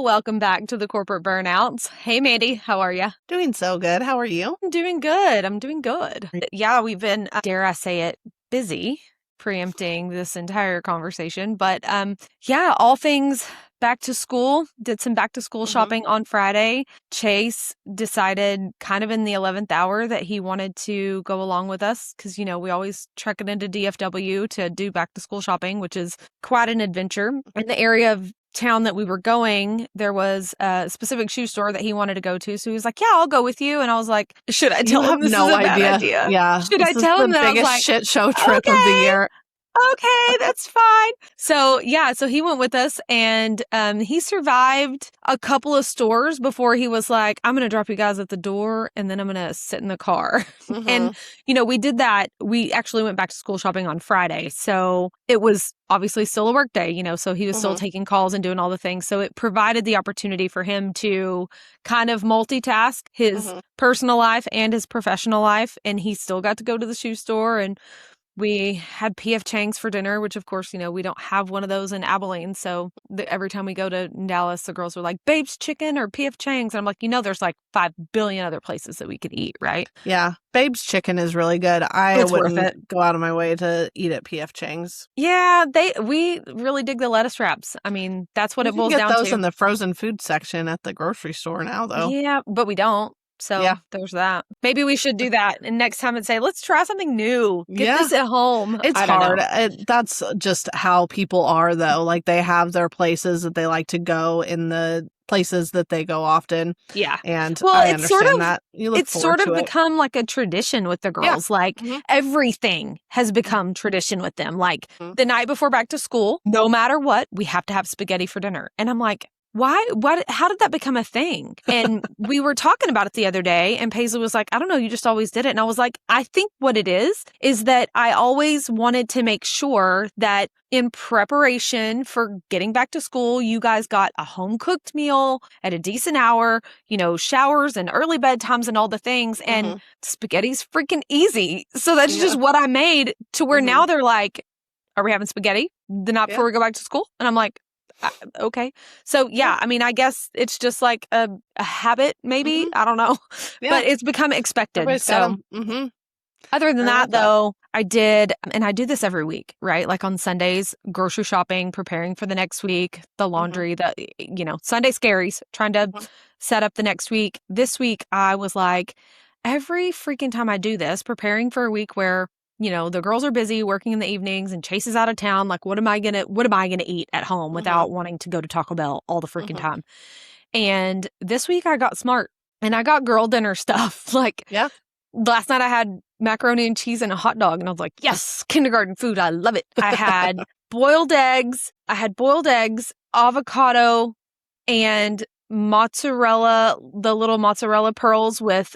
welcome back to the Corporate Burnouts. Hey, Mandy, how are you? Doing so good. How are you? I'm doing good. Yeah, we've been, dare I say it, busy, preempting this entire conversation. But yeah, all things back to school. Did some back to school shopping on Friday. Chase decided kind of in the 11th hour that he wanted to go along with us because, you know, we always trek it into DFW to do back to school shopping, which is quite an adventure. In the area of town that we were going, there was a specific shoe store that he wanted to go to. So he was like, yeah, I'll go with you. And I was like, should I tell him this is a bad idea? Yeah. Should I tell him that? I was like, shit show trip of the year. Okay, that's fine. So yeah, so he went with us and he survived a couple of stores before he was like, I'm going to drop you guys at the door and then I'm going to sit in the car. And, you know, we did that. We actually went back to school shopping on Friday. So it was obviously still a work day, you know, so he was still taking calls and doing all the things. So it provided the opportunity for him to kind of multitask his personal life and his professional life. And he still got to go to the shoe store, and we had P.F. Chang's for dinner, which, of course, you know, we don't have one of those in Abilene. So every time we go to Dallas, the girls were like, Babe's Chicken or P.F. Chang's. And I'm like, you know, there's like 5 billion other places that we could eat, right? Yeah. Babe's Chicken is really good. I wouldn't go out of my way to eat at P.F. Chang's. Yeah, we really dig the lettuce wraps. I mean, that's what it boils down to. You can get those in the frozen food section at the grocery store now, though. Yeah, but we don't. So there's that. Maybe we should do that. And next time and say, let's try something new. Get this at home. It's hard. That's just how people are, though. Like, they have their places that they like to go in the places that they go often. Yeah. And I understand that. It's sort of become like a tradition with the girls. Yeah. Like everything has become tradition with them. Like the night before back to school, no matter what, we have to have spaghetti for dinner. And I'm like, why? How did that become a thing? And we were talking about it the other day, and Paisley was like, I don't know, you just always did it. And I was like, I think what it is that I always wanted to make sure that in preparation for getting back to school, you guys got a home cooked meal at a decent hour, you know, showers and early bedtimes and all the things. And spaghetti's freaking easy. So that's just what I made to where now they're like, are we having spaghetti the night before we go back to school? And I'm like, okay. So, yeah, I mean, I guess it's just like a habit, maybe. I don't know. Yeah. But it's become expected. So, other than that, though, I did, and I do this every week, right? Like on Sundays, grocery shopping, preparing for the next week, the laundry, you know, Sunday scaries, trying to set up the next week. This week, I was like, every freaking time I do this, preparing for a week where, you know, the girls are busy working in the evenings and Chase is out of town. Like, what am I gonna eat at home without wanting to go to Taco Bell all the freaking time? And this week I got smart and I got girl dinner stuff. Like, last night I had macaroni and cheese and a hot dog, and I was like, yes, kindergarten food. I love it. I had boiled eggs, avocado, and mozzarella, the little mozzarella pearls with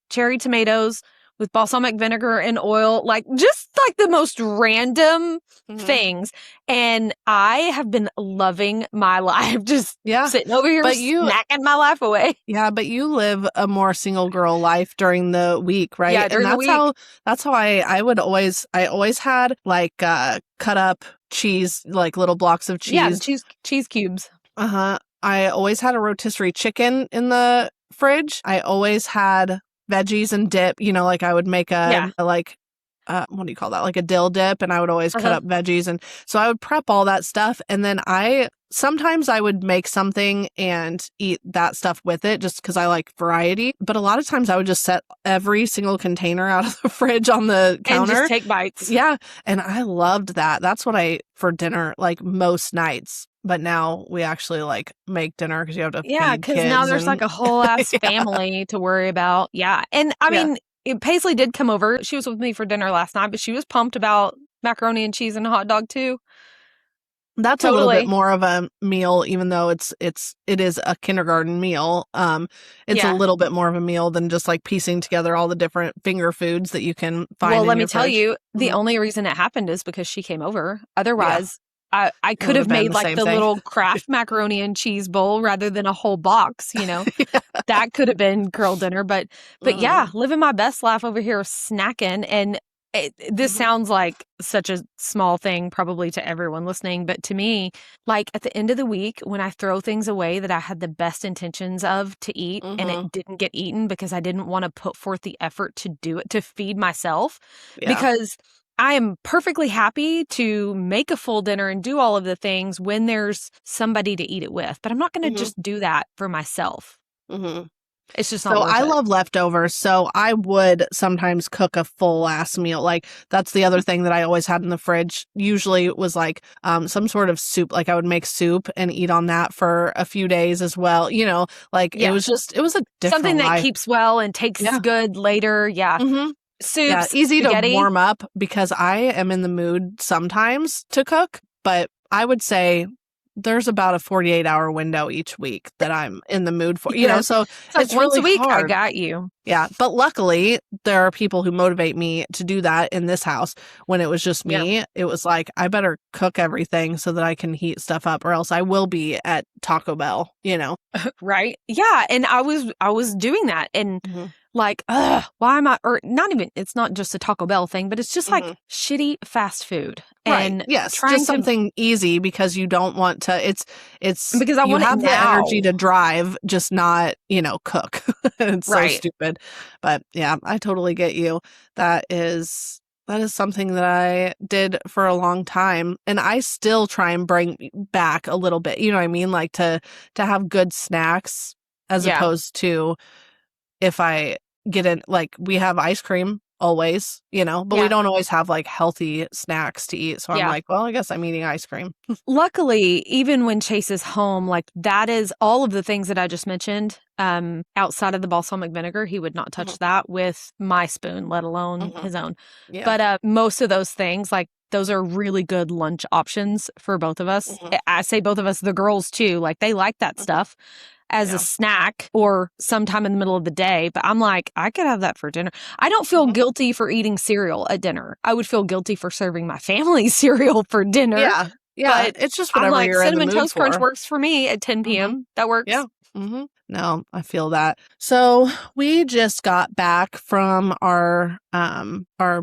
cherry tomatoes, with balsamic vinegar and oil, like just like the most random things. And I have been loving my life, just sitting over here snacking my life away. Yeah, but you live a more single girl life during the week, right? Yeah, during the week. That's how I always had like cut up cheese, like little blocks of cheese. Yeah, cheese cubes. I always had a rotisserie chicken in the fridge. I always had veggies and dip, you know, like I would make what do you call that? Like a dill dip, and I would always cut up veggies. And so I would prep all that stuff. And then sometimes I would make something and eat that stuff with it just because I like variety. But a lot of times I would just set every single container out of the fridge on the counter. And just take bites. Yeah. And I loved that. That's what I for dinner, like most nights. But now we actually like make dinner because you have to feed kids. Yeah, because now there's like a whole ass family to worry about. Yeah. And I mean, Paisley did come over. She was with me for dinner last night, but she was pumped about macaroni and cheese and a hot dog too. That's a little bit more of a meal, even though it is a kindergarten meal. It's a little bit more of a meal than just like piecing together all the different finger foods that you can find. Well, let me tell you, the only reason it happened is because she came over. Otherwise, I could have made like the little Kraft macaroni and cheese bowl rather than a whole box, you know. That could have been girl dinner, but yeah, living my best life over here snacking. And This sounds like such a small thing probably to everyone listening, but to me, like at the end of the week, when I throw things away that I had the best intentions of to eat and it didn't get eaten because I didn't want to put forth the effort to do it, to feed myself, because I am perfectly happy to make a full dinner and do all of the things when there's somebody to eat it with, but I'm not going to just do that for myself. It's just not worth it. I love leftovers, so I would sometimes cook a full ass meal. Like that's the other thing that I always had in the fridge. Usually it was like some sort of soup. Like I would make soup and eat on that for a few days as well. You know, like it was a different something that keeps well and takes good later. Soups, easy spaghetti. To warm up because I am in the mood sometimes to cook, but I would say there's about a 48-hour window each week that I'm in the mood for, you know, so it's really once a week. hard. I got you. Yeah. But luckily there are people who motivate me to do that in this house. When it was just me, it was like, I better cook everything so that I can heat stuff up or else I will be at Taco Bell, you know? Right. Yeah. And I was doing that and like, why am I, or not even, it's not just a Taco Bell thing, but it's just like shitty fast food. And yes, just something easy because you don't want to, it's because I want have it now. The energy to drive, just not, you know, cook. It's so stupid. But yeah, I totally get you. That is something that I did for a long time. And I still try and bring back a little bit, you know what I mean? Like to have good snacks as opposed to if I get in, like we have ice cream always, you know, but we don't always have like healthy snacks to eat. So I'm like, well, I guess I'm eating ice cream. Luckily, even when Chase is home, like that is all of the things that I just mentioned, outside of the balsamic vinegar, he would not touch that with my spoon, let alone his own. But most of those things, like those are really good lunch options for both of us. I say both of us, the girls too, like they like that stuff as a snack or sometime in the middle of the day. But I'm like, I could have that for dinner. I don't feel guilty for eating cereal at dinner. I would feel guilty for serving my family cereal for dinner. Yeah. But it's just whatever I'm like, you're in the Cinnamon mood Toast for. Crunch works for me at 10 p.m. That works. Yeah. No, I feel that. So we just got back from our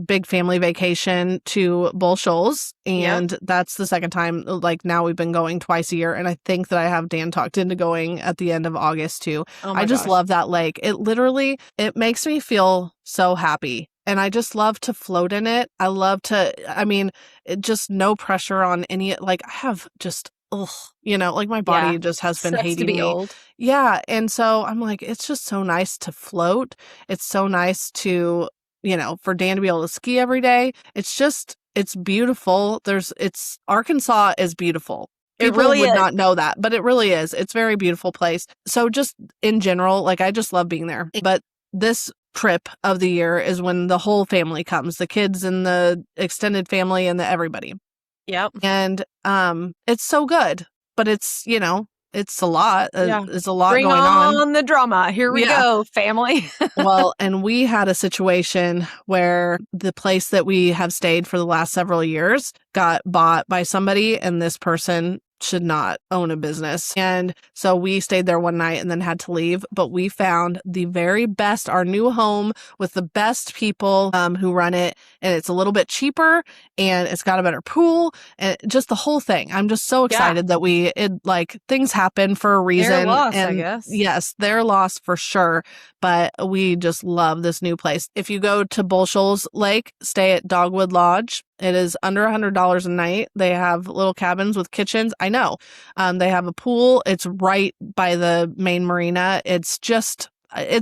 big family vacation to Bull Shoals, and that's the second time. Like now we've been going twice a year, and I think that I have Dan talked into going at the end of August too. I just love that lake. It makes me feel so happy. And I just love to float in it. I love to, just no pressure on any, like I have just, you know, like my body just has been hating me. Old. Yeah. And so I'm like, it's just so nice to float. It's so nice to, you know, for Dan to be able to ski every day. It's beautiful. Arkansas is beautiful. People really would not know that, but it really is. It's a very beautiful place. So just in general, like I just love being there. But this trip of the year is when the whole family comes, the kids and the extended family and the everybody. Yep. And it's so good, but it's, you know, it's a lot. It's a lot going on. On the drama. Here we go, family. Well, and we had a situation where the place that we have stayed for the last several years got bought by somebody, and this person should not own a business. And so we stayed there one night and then had to leave. But we found the very best, our new home with the best people who run it. And it's a little bit cheaper and it's got a better pool and just the whole thing. I'm just so excited that things happen for a reason. Their loss, and I guess. Yes, their loss for sure. But we just love this new place. If you go to Bull Shoals Lake, stay at Dogwood Lodge. It is under $100 a night. They have little cabins with kitchens. I know. They have a pool. It's right by the main marina. It's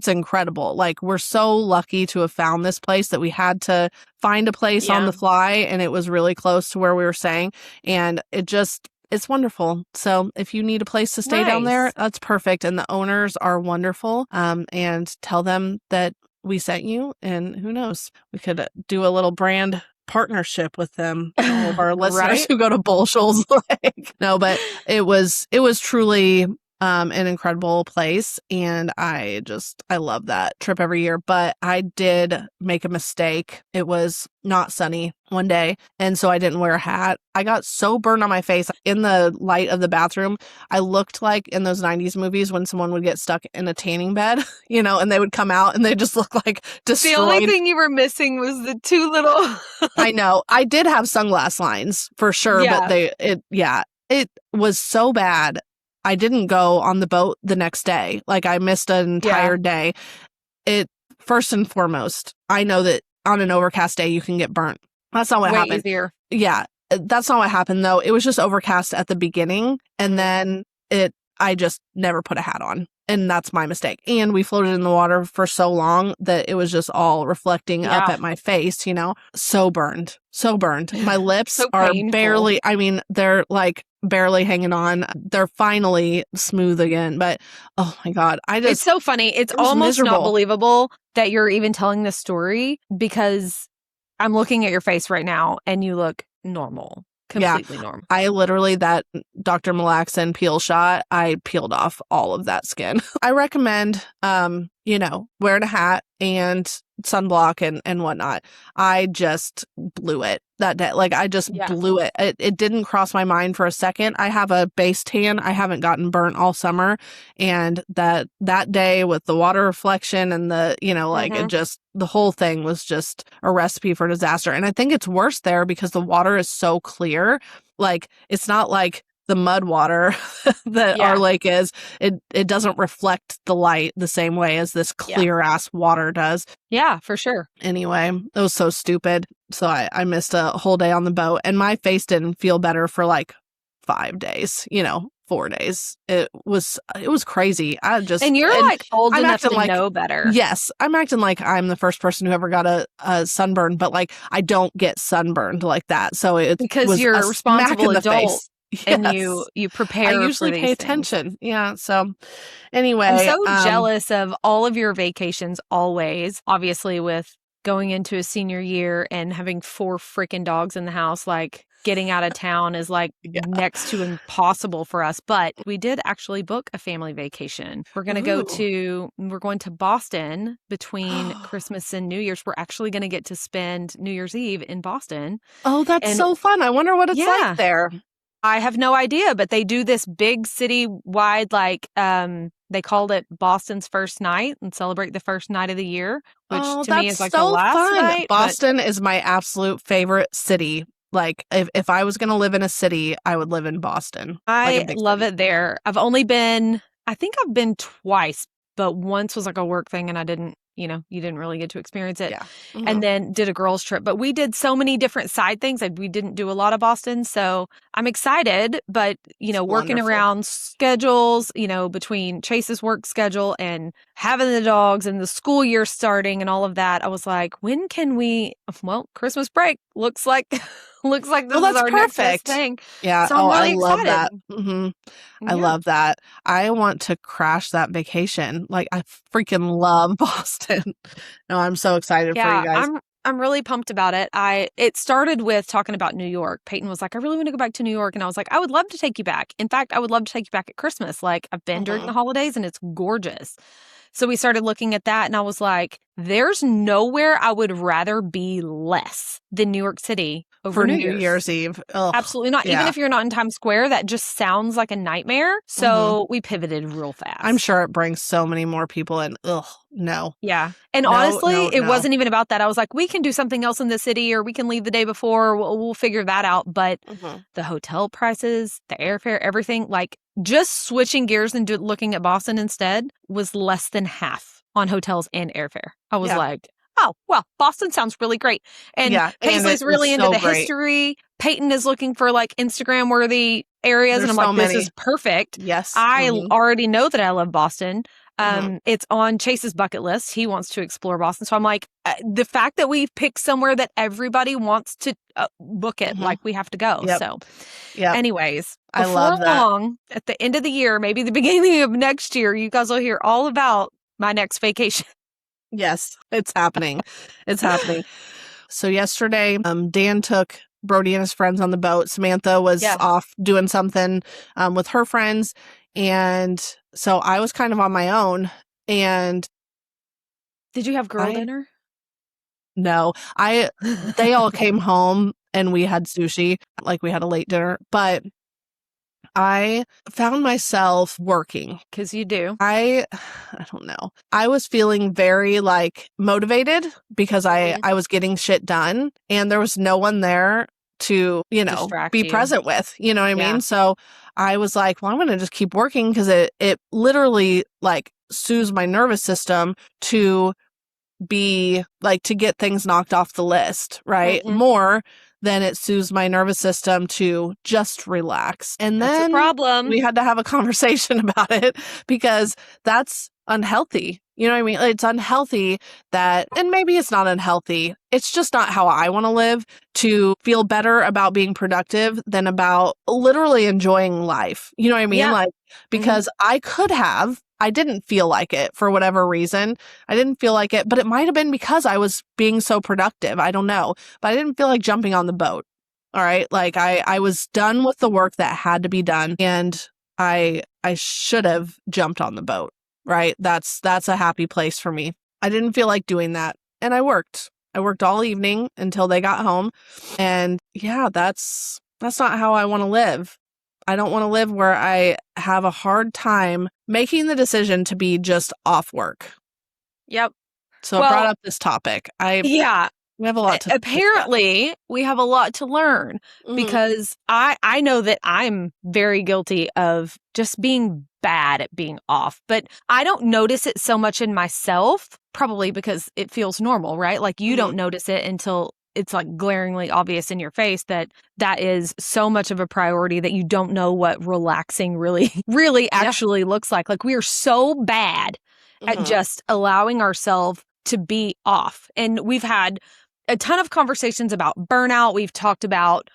incredible. Like we're so lucky to have found this place that we had to find a place on the fly, and it was really close to where we were staying. And it's wonderful. So if you need a place to stay down there, that's perfect. And the owners are wonderful. And tell them that we sent you, and who knows, we could do a little brand partnership with them, all of our listeners who go to Bull Shoals Lake. No, but it was truly an incredible place. And I love that trip every year. But I did make a mistake. It was not sunny one day, and so I didn't wear a hat. I got so burned on my face in the light of the bathroom. I looked like in those 90s movies when someone would get stuck in a tanning bed, and they would come out and they just look like destroyed. The only thing you were missing was the two little... I know. I did have sunglass lines for sure, but it was so bad. I didn't go on the boat the next day. Like, I missed an entire day. First and foremost, I know that on an overcast day you can get burnt. That's not what happened. Easier. Yeah, that's not what happened though. It was just overcast at the beginning, and then I just never put a hat on. And that's my mistake. And we floated in the water for so long that it was just all reflecting up at my face, So burned. So burned. My lips so are painful. barely, they're like barely hanging on. They're finally smooth again. But oh my God. It's so funny. It's almost not believable that you're even telling this story, because I'm looking at your face right now and you look normal. Completely normal. I literally, that Dr. Malaxin peel shot, I peeled off all of that skin. I recommend, wearing a hat and sunblock and whatnot. I just blew it that day. Like, I just blew it. It didn't cross my mind for a second. I have a base tan. I haven't gotten burnt all summer. And that day with the water reflection and the, it just, the whole thing was just a recipe for disaster. And I think it's worse there because the water is so clear. Like, it's not like the mud water that our lake is. It doesn't reflect the light the same way as this clear ass water does. Yeah, for sure. Anyway, it was so stupid. So I missed a whole day on the boat, and my face didn't feel better for like 5 days, 4 days. It was crazy. And you're like old enough to know better. Yes. I'm acting like I'm the first person who ever got a sunburn, but like, I don't get sunburned like that. So it's because you're a responsible adult. Yes. And you prepare. I usually for these pay things. attention. Yeah. So anyway, I'm so jealous of all of your vacations always. Obviously, with going into a senior year and having 4 freaking dogs in the house, like getting out of town is like next to impossible for us. But we did actually book a family vacation. We're going to we're going to Boston between Christmas and New Year's. We're actually going to get to spend New Year's Eve in Boston. Oh, that's so fun. I wonder what it's like there. I have no idea, but they do this big city-wide, like, they called it Boston's first night and celebrate the first night of the year, which to me is like the last night. Boston is my absolute favorite city. Like, if I was going to live in a city, I would live in Boston. I love it there. I think I've been twice, but once was like a work thing and I didn't, you didn't really get to experience it. Yeah. Mm-hmm. And then did a girls trip, but we did so many different side things. Like, we didn't do a lot of Boston. So I'm excited, but working around schedules, between Chase's work schedule and having the dogs and the school year starting and all of that, I was like, when can we, Christmas break looks like this is our next best thing. Yeah. So I'm really love excited. that. Mm-hmm. I love that. I want to crash that vacation. Like, I freaking love Boston. No, I'm so excited for you guys. I'm really pumped about it. It started with talking about New York. Peyton was like, I really want to go back to New York. And I was like, I would love to take you back. In fact, I would love to take you back at Christmas. Like, I've been during the holidays and it's gorgeous. So we started looking at that and I was like, there's nowhere I would rather be less than New York City over for New Year's Eve. Ugh. Absolutely not. Even if you're not in Times Square, that just sounds like a nightmare. So we pivoted real fast. I'm sure it brings so many more people in. Ugh, no. Yeah. And honestly, it wasn't even about that. I was like, we can do something else in the city or we can leave the day before. We'll figure that out. But the hotel prices, the airfare, everything, like just switching gears and looking at Boston instead was less than half on hotels and airfare. I was like, oh, well, Boston sounds really great. And Paisley's really into the history. Peyton is looking for like Instagram worthy areas. And I'm like, this is perfect. Yes. I already know that I love Boston. It's on Chase's bucket list. He wants to explore Boston. So I'm like, the fact that we've picked somewhere that everybody wants to book it, like we have to go. Yep. So anyways, I love that. Long, at the end of the year, maybe the beginning of next year, you guys will hear all about my next vacation. Yes, it's happening. It's happening. So yesterday, Dan took Brody and his friends on the boat. Samantha was off doing something with her friends. And so I was kind of on my own. And did you have girl dinner? No, they all came home and we had sushi, like we had a late dinner, but I found myself working. 'Cause you do. I don't know. I was feeling very like motivated because I was getting shit done and there was no one there to, distract be you. present with, you know what I mean? So I was like, well, I'm going to just keep working because it literally like soothes my nervous system to be like to get things knocked off the list, right? More than it soothes my nervous system to just relax. And that's then a problem. We had to have a conversation about it because that's unhealthy. You know what I mean? It's unhealthy and maybe it's not unhealthy. It's just not how I want to live, to feel better about being productive than about literally enjoying life. You know what I mean? Like, because I didn't feel like it for whatever reason. I didn't feel like it, but it might have been because I was being so productive. I don't know, but I didn't feel like jumping on the boat. All right. Like I was done with the work that had to be done and I should have jumped on the boat. Right. That's a happy place for me. I didn't feel like doing that. And I worked all evening until they got home. And that's not how I want to live. I don't want to live where I have a hard time making the decision to be just off work. Yep. So I brought up this topic. We have a lot to apparently we have a lot to learn because I know that I'm very guilty of just being bad at being off, but I don't notice it so much in myself, probably because it feels normal, right? Like you don't notice it until it's like glaringly obvious in your face that is so much of a priority that you don't know what relaxing really actually looks like. Like we are so bad at just allowing ourselves to be off. And we've had a ton of conversations about burnout. We've talked about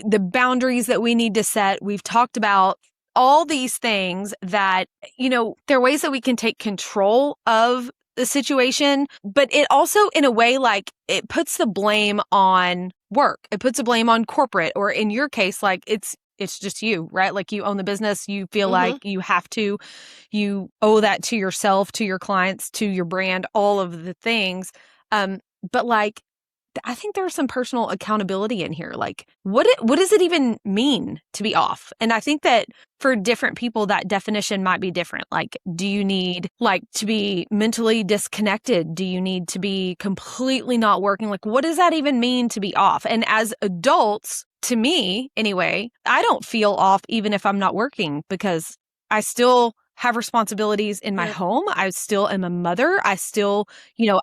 the boundaries that we need to set. We've talked about all these things that, there are ways that we can take control of the situation, but it also, in a way, like it puts the blame on work. It puts the blame on corporate, or in your case, like it's just you, right? Like you own the business. You feel like you have to, you owe that to yourself, to your clients, to your brand, all of the things. But like, I think there's some personal accountability in here. Like, what does it even mean to be off? And I think that for different people, that definition might be different. Like, do you need like to be mentally disconnected? Do you need to be completely not working? Like, what does that even mean to be off? And as adults, to me anyway, I don't feel off even if I'm not working because I still have responsibilities in my home. I still am a mother. I still,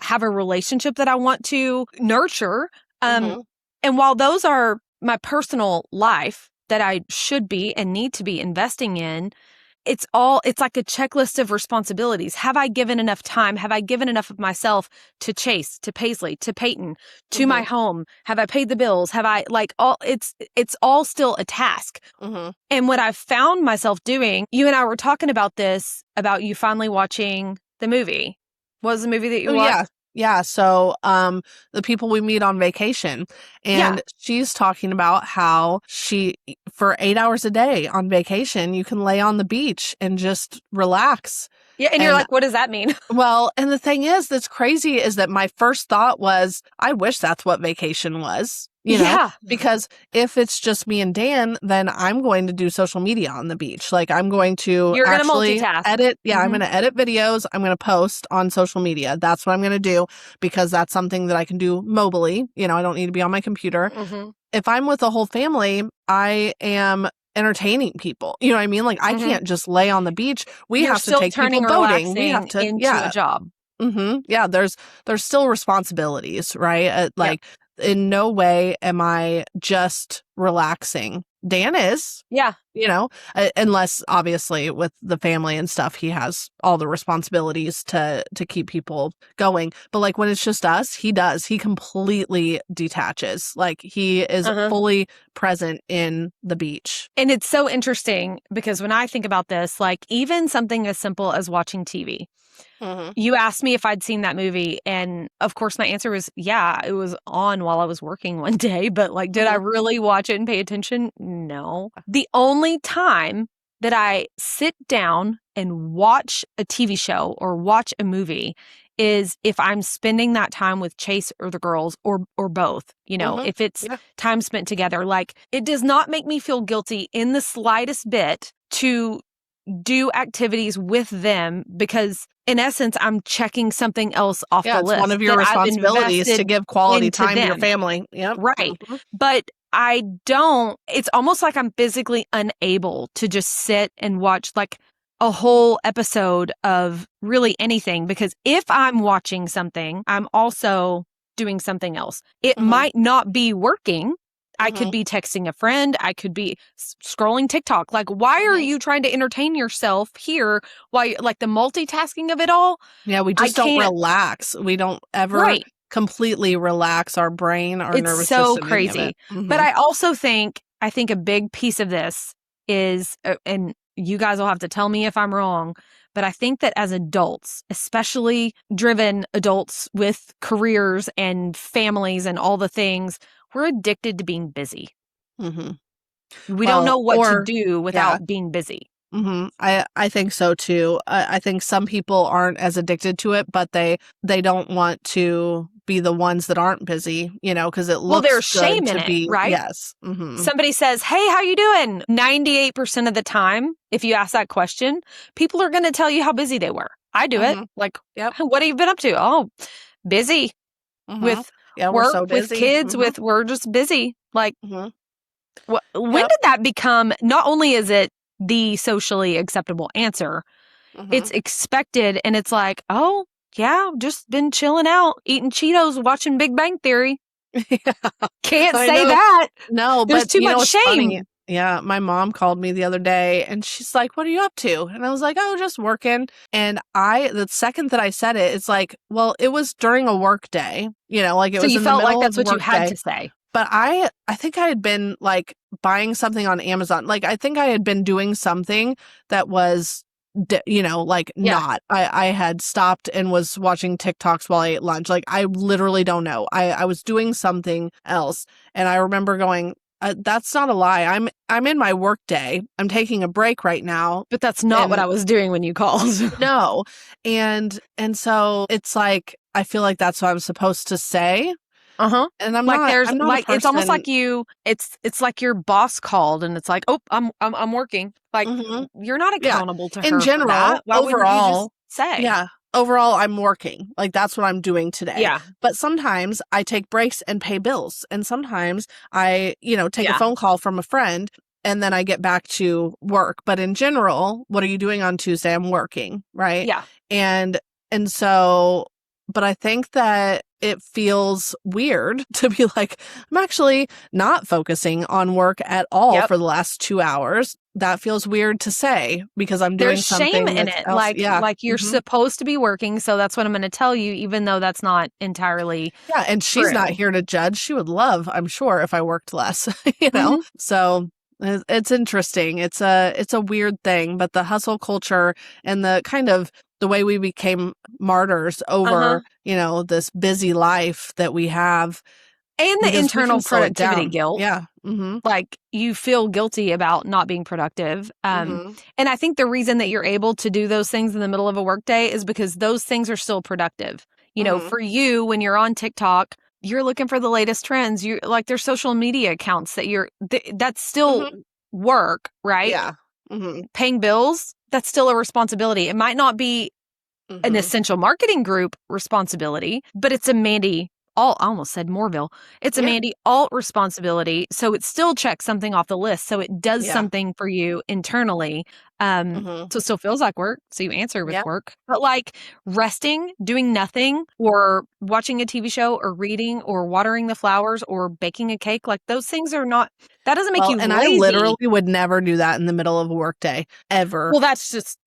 have a relationship that I want to nurture. And while those are my personal life that I should be and need to be investing in, it's like a checklist of responsibilities. Have I given enough time? Have I given enough of myself to Chase, to Paisley, to Peyton, to my home? Have I paid the bills? Have I it's all still a task. And what I've found myself doing, you and I were talking about this, about you finally watching the movie. What was the movie that you watched? Yeah. So, the people we meet on vacation, and she's talking about how for 8 hours a day on vacation, you can lay on the beach and just relax. Yeah. And you're like, what does that mean? Well, and the thing that's crazy is that my first thought was, I wish that's what vacation was. Because if it's just me and Dan, then I'm going to do social media on the beach. Like I'm going to multitask. Edit. Yeah, I'm going to edit videos. I'm going to post on social media. That's what I'm going to do because that's something that I can do mobily. I don't need to be on my computer. If I'm with a whole family, I am entertaining people. You know what I mean? Like I can't just lay on the beach. You're have to take people boating. We have to into a job. Yeah, there's still responsibilities, right? In no way am I just relaxing. Dan is. Yeah. Unless obviously with the family and stuff, he has all the responsibilities to keep people going. But like when it's just us, he completely detaches. Like he is fully present in the beach. And it's so interesting because when I think about this, like even something as simple as watching TV, you asked me if I'd seen that movie. And of course, my answer was, yeah, it was on while I was working one day. But like, did I really watch it and pay attention? No. The only time that I sit down and watch a TV show or watch a movie is if I'm spending that time with Chase or the girls or both, if it's time spent together. Like, it does not make me feel guilty in the slightest bit to do activities with them, because in essence, I'm checking something else off the list. It's one of your responsibilities to give quality time to your family. Yep. Right. But I don't, it's almost like I'm physically unable to just sit and watch like a whole episode of really anything, because if I'm watching something, I'm also doing something else. It might not be working. I could be texting a friend. I could be scrolling TikTok. Like, why are you trying to entertain yourself here while like the multitasking of it all? Yeah, we just don't relax. We don't ever completely relax our brain, our nervous system. It's so crazy. But I also think a big piece of this is, and you guys will have to tell me if I'm wrong, but I think that as adults, especially driven adults with careers and families and all the things, we're addicted to being busy. We don't know what to do without being busy. I think so too. I think some people aren't as addicted to it, but they don't want to be the ones that aren't busy, because it looks there's shame in it, right? Yes. Somebody says, "Hey, how you doing?" 98% of the time, if you ask that question, people are going to tell you how busy they were. I do it. Like, what have you been up to? Oh, busy with work, so with kids, we're just busy. Like, when did that become, not only is it the socially acceptable answer, it's expected, and it's like, oh, yeah, just been chilling out, eating Cheetos, watching Big Bang Theory. Can't say that. No, there's but too much shame. Funny. Yeah, my mom called me the other day and she's like, "What are you up to?" And I was like, "Oh, just working." And the second that I said it, it's like, well, it was during a work day, like it was in the middle of work day. So you felt like that's what you had to say. But I think I had been like buying something on Amazon. Like, I think I had been doing something that was, not. I had stopped and was watching TikToks while I ate lunch. Like, I literally don't know. I was doing something else. And I remember going, that's not a lie. I'm in my work day. I'm taking a break right now. But that's not what I was doing when you called. No. And so it's like, I feel like that's what I'm supposed to say. And I'm like, not. There's I'm not like, it's almost like it's like your boss called and it's like, "Oh, I'm working." Like, you're not accountable to her in general. For that. Why overall, say? Yeah. Overall, I'm working. Like, that's what I'm doing today. Yeah. But sometimes I take breaks and pay bills. And sometimes I, take a phone call from a friend and then I get back to work. But in general, what are you doing on Tuesday? I'm working. Right. Yeah. And so, but I think that it feels weird to be like, I'm actually not focusing on work at all for the last 2 hours. That feels weird to say because I'm doing something. There's shame in it. Like you're supposed to be working. So that's what I'm going to tell you, even though that's not entirely Yeah. And she's not here to judge. She would love, I'm sure, if I worked less, So it's interesting. It's a weird thing, but the hustle culture and the kind of the way we became martyrs over, this busy life that we have. And the internal productivity guilt. Yeah. Like, you feel guilty about not being productive. And I think the reason that you're able to do those things in the middle of a workday is because those things are still productive. For you, when you're on TikTok, you're looking for the latest trends. You like, there's social media accounts that that's still work, right? Yeah. Paying bills, that's still a responsibility. It might not be an essential marketing group responsibility, but it's a Mandy I almost said Moorville. It's a Mandy alt responsibility. So it still checks something off the list. So it does something for you internally. So it still feels like work. So you answer with work. But like resting, doing nothing, or watching a TV show or reading or watering the flowers or baking a cake, like those things are not, that doesn't make you and lazy. I literally would never do that in the middle of a work day, ever. Well, that's just,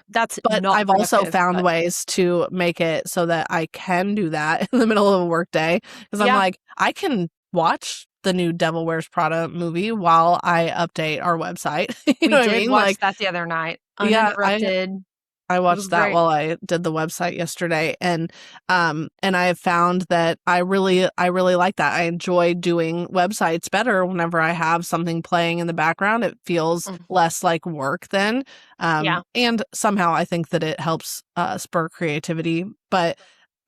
that's but not I've also found ways to make it so that I can do that in the middle of a work day. Because I'm like, I can watch the new Devil Wears Prada movie while I update our website. We did watch that the other night. Uninterrupted. I watched that while I did the website yesterday, and I have found that I really like that. I enjoy doing websites better whenever I have something playing in the background. It feels less like work then. And somehow I think that it helps spur creativity. But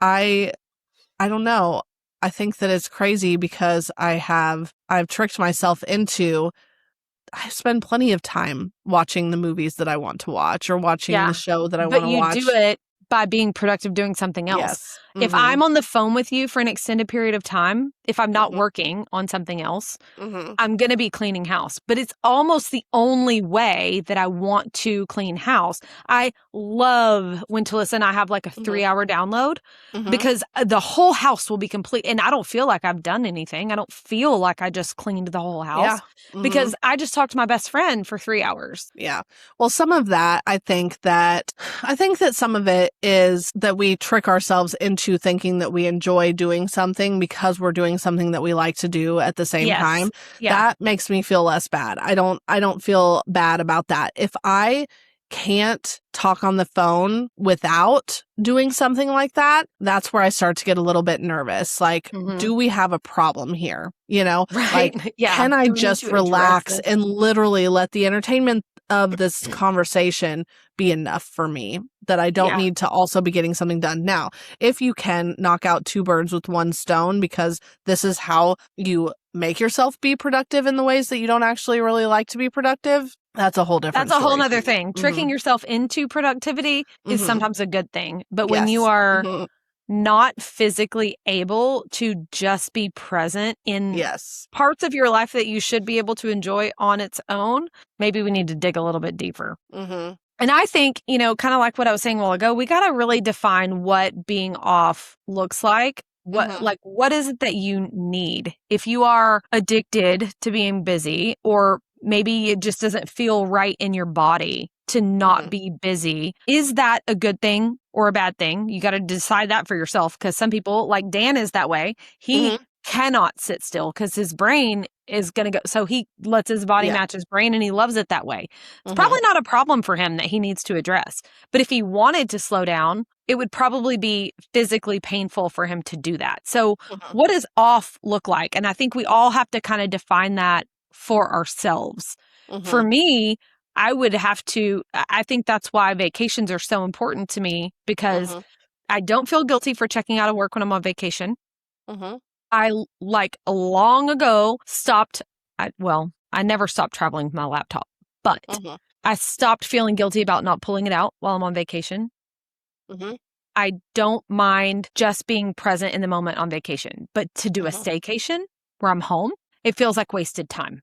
I don't know. I think that it's crazy because I've tricked myself into I spend plenty of time watching the movies that I want to watch or watching the show that I want to watch. But you do it by being productive doing something else. Yes. If I'm on the phone with you for an extended period of time, if I'm not working on something else, I'm going to be cleaning house. But it's almost the only way that I want to clean house. I love when Talissa and I have like a 3-hour download because the whole house will be complete. And I don't feel like I've done anything. I don't feel like I just cleaned the whole house because I just talked to my best friend for 3 hours. Yeah. Well, some of that, I think that some of it is that we trick ourselves into thinking that we enjoy doing something because we're doing something that we like to do at the same time. That makes me feel less bad. I don't feel bad about that. If I can't talk on the phone without doing something like that, that's where I start to get a little bit nervous. Like, do we have a problem here? You know, like, can I just relax and literally let the entertainment of this conversation be enough for me that I don't need to also be getting something done? Now, if you can knock out 2 birds with 1 stone, because this is how you make yourself be productive in the ways that you don't actually really like to be productive, that's a whole different That's a whole other thing. Tricking yourself into productivity is sometimes a good thing. But when you are not physically able to just be present in parts of your life that you should be able to enjoy on its own, maybe we need to dig a little bit deeper. And I think, you know, kind of like what I was saying a while ago, we got to really define what being off looks like. What is it that you need? If you are addicted to being busy, or maybe it just doesn't feel right in your body to not be busy, is that a good thing or a bad thing? You got to decide that for yourself, because some people, like Dan is that way. He cannot sit still because his brain is going to go. So he lets his body match his brain, and he loves it that way. It's probably not a problem for him that he needs to address. But if he wanted to slow down, it would probably be physically painful for him to do that. So what does off look like? And I think we all have to kind of define that for ourselves. For me, I would have to, I think that's why vacations are so important to me, because I don't feel guilty for checking out of work when I'm on vacation. I long ago stopped, I never stopped traveling with my laptop, but I stopped feeling guilty about not pulling it out while I'm on vacation. I don't mind just being present in the moment on vacation, but to do a staycation where I'm home, it feels like wasted time.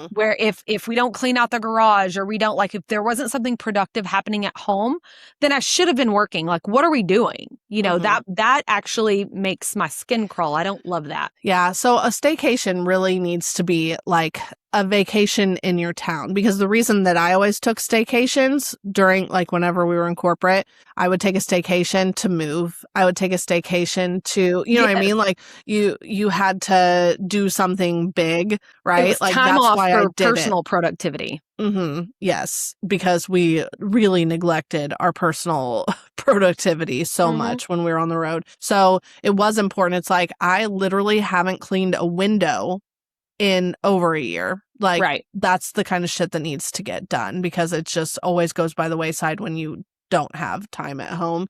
Where if we don't clean out the garage, or we don't, like, if there wasn't something productive happening at home, then I should have been working. Like, what are we doing? You know, that actually makes my skin crawl. I don't love that. Yeah. So a staycation really needs to be like a vacation in your town, because the reason that I always took staycations during, like, whenever we were in corporate, I would take a staycation to move. I would take a staycation to, you know what I mean? Like, you had to do something big, right? It was like time that's off why for I did personal productivity. Yes, because we really neglected our personal productivity so much when we were on the road. So it was important. It's like, I literally haven't cleaned a window in over a year. Like, that's the kind of shit that needs to get done, because it just always goes by the wayside when you don't have time at home.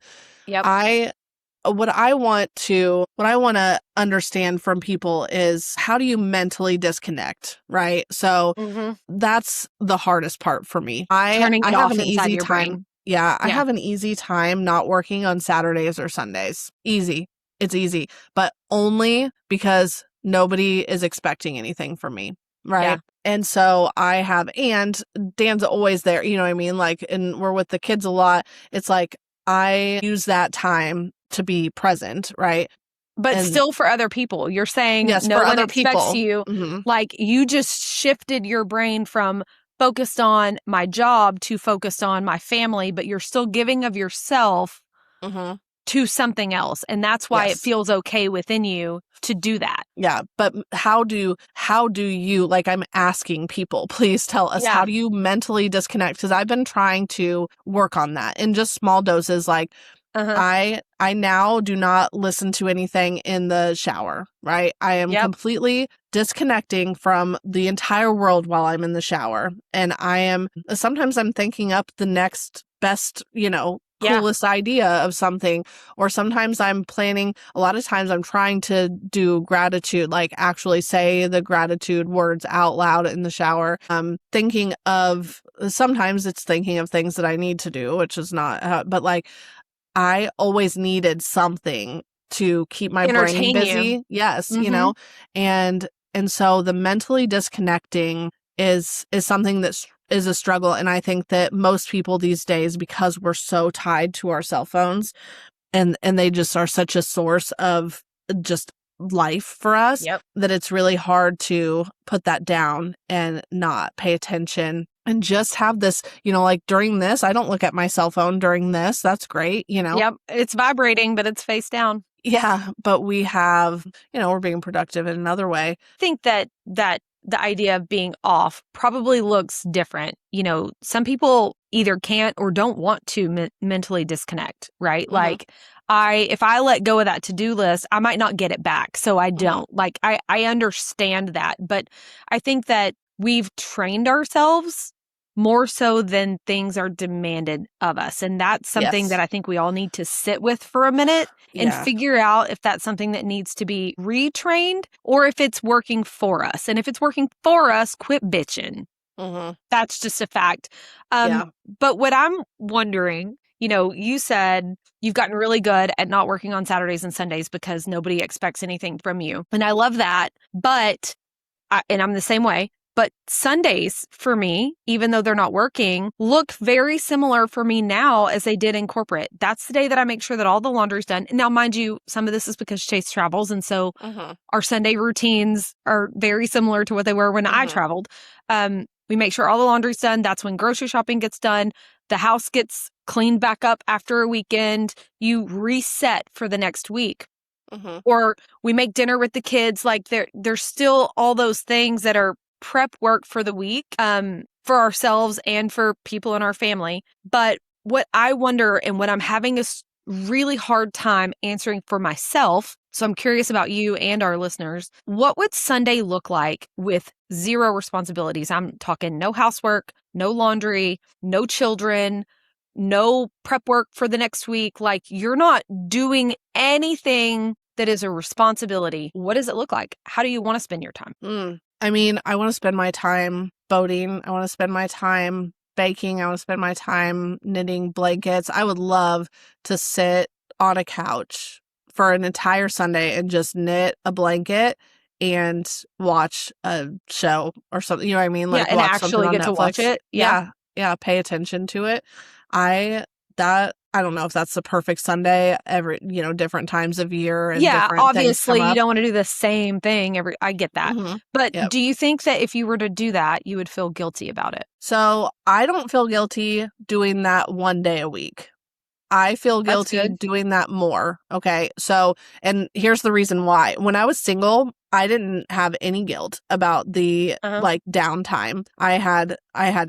What I want to understand from people is, how do you mentally disconnect, right? So that's the hardest part for me. I have an easy time. I have an easy time not working on Saturdays or Sundays. Easy. It's easy, but only because nobody is expecting anything from me. Right. And so and Dan's always there, you know what I mean? Like, and we're with the kids a lot. It's like, I use that time to be present, right? But still for other people. You're saying no one expects you. Like, you just shifted your brain from focused on my job to focused on my family, but you're still giving of yourself to something else. And that's why it feels okay within you to do that. Yeah. But how do you, like, I'm asking people, please tell us, how do you mentally disconnect? Because I've been trying to work on that in just small doses. Like, I now do not listen to anything in the shower, right? I am completely disconnecting from the entire world while I'm in the shower. And sometimes I'm thinking up the next best, coolest idea of something. Or sometimes I'm planning, a lot of times I'm trying to do gratitude, like actually say the gratitude words out loud in the shower. Sometimes it's thinking of things that I need to do, which is not, but like, I always needed something to keep my brain busy. Yes, and so the mentally disconnecting is something that is a struggle. And I think that most people these days, because we're so tied to our cell phones and they just are such a source of just life for us, that it's really hard to put that down and not pay attention. And just have this, like during this, I don't look at my cell phone during this. That's great, Yep. It's vibrating, but it's face down. Yeah. But we have, we're being productive in another way. I think that the idea of being off probably looks different. Some people either can't or don't want to mentally disconnect, right? Like if I let go of that to-do list, I might not get it back. So I don't. Like, I understand that. But I think that we've trained ourselves more so than things are demanded of us. And that's something that I think we all need to sit with for a minute and figure out if that's something that needs to be retrained or if it's working for us. And if it's working for us, quit bitching. That's just a fact. But what I'm wondering, you said you've gotten really good at not working on Saturdays and Sundays because nobody expects anything from you. And I love that. But I'm the same way. But Sundays for me, even though they're not working, look very similar for me now as they did in corporate. That's the day that I make sure that all the laundry's done. Now, mind you, some of this is because Chase travels. And so our Sunday routines are very similar to what they were when I traveled. We make sure all the laundry's done. That's when grocery shopping gets done. The house gets cleaned back up after a weekend. You reset for the next week. Or we make dinner with the kids. Like there's still all those things that are prep work for the week, for ourselves and for people in our family. But what I wonder and what I'm having a really hard time answering for myself, so I'm curious about you and our listeners, what would Sunday look like with zero responsibilities? I'm talking no housework, no laundry, no children, no prep work for the next week. Like, you're not doing anything that is a responsibility. What does it look like? How do you want to spend your time? I mean, I want to spend my time boating. I want to spend my time baking. I want to spend my time knitting blankets. I would love to sit on a couch for an entire Sunday and just knit a blanket and watch a show or something. You know what I mean? Like, and watch actually get Netflix. to watch it. Yeah. Pay attention to it. I don't know if that's the perfect Sunday every, different times of year. And obviously you don't want to do the same thing I get that. But do you think that if you were to do that, you would feel guilty about it? So I don't feel guilty doing that one day a week. I feel guilty doing that more. Okay. So, and here's the reason why. When I was single, I didn't have any guilt about the like downtime. I had